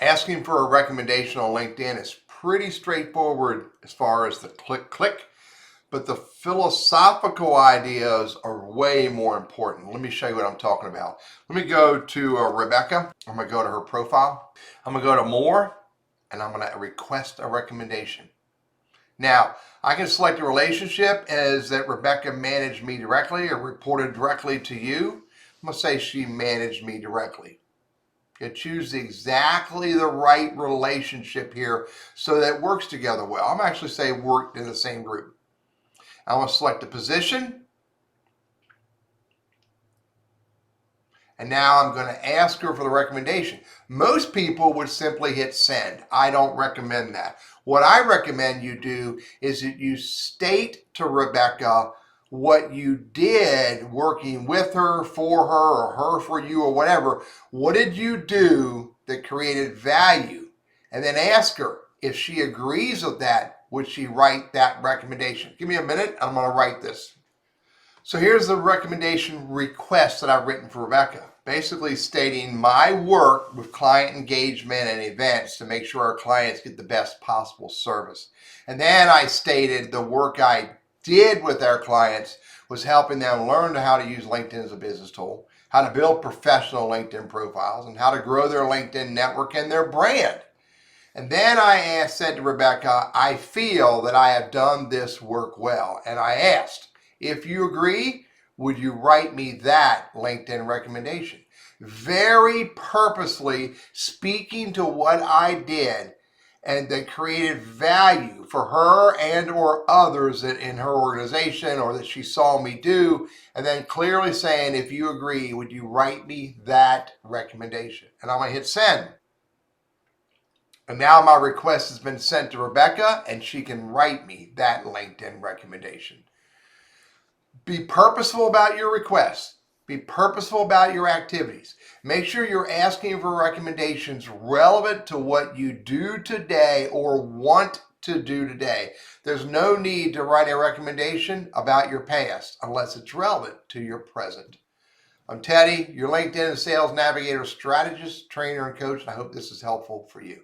Asking for a recommendation on LinkedIn is pretty straightforward as far as the click, but the philosophical ideas are way more important. Let me show you what I'm talking about. Let me go to Rebecca. I'm going to go to her profile. I'm going to go to more, and I'm going to request a recommendation. Now, I can select a relationship as that Rebecca managed me directly or reported directly to you. I'm going to say she managed me directly. You choose exactly the right relationship here so that it works together well. I'm actually say worked in the same group. I'm going to select the position. And now I'm going to ask her for the recommendation. Most people would simply hit send. I don't recommend that. What I recommend you do is that you state to Rebecca what you did working with her, for her, or her for you, or whatever. What did you do that created value? And then ask her if she agrees with that, would she write that recommendation? Give me a minute. I'm going to write this. So here's the recommendation request that I've written for Rebecca, basically stating my work with client engagement and events to make sure our clients get the best possible service. And then I stated the work I did with our clients was helping them learn how to use LinkedIn as a business tool, how to build professional LinkedIn profiles, and how to grow their LinkedIn network and their brand. And then I said to Rebecca, I feel that I have done this work well. And I asked, if you agree, would you write me that LinkedIn recommendation? Very purposely speaking to what I did and that created value for her and or others that in her organization or that she saw me do, and then clearly saying, if you agree, would you write me that recommendation? And I'm going to hit send. And now my request has been sent to Rebecca and she can write me that LinkedIn recommendation. Be purposeful about your requests. Be purposeful about your activities. Make sure you're asking for recommendations relevant to what you do today or want to do today. There's no need to write a recommendation about your past unless it's relevant to your present. I'm Teddy, your LinkedIn Sales Navigator strategist, trainer, and coach, and I hope this is helpful for you.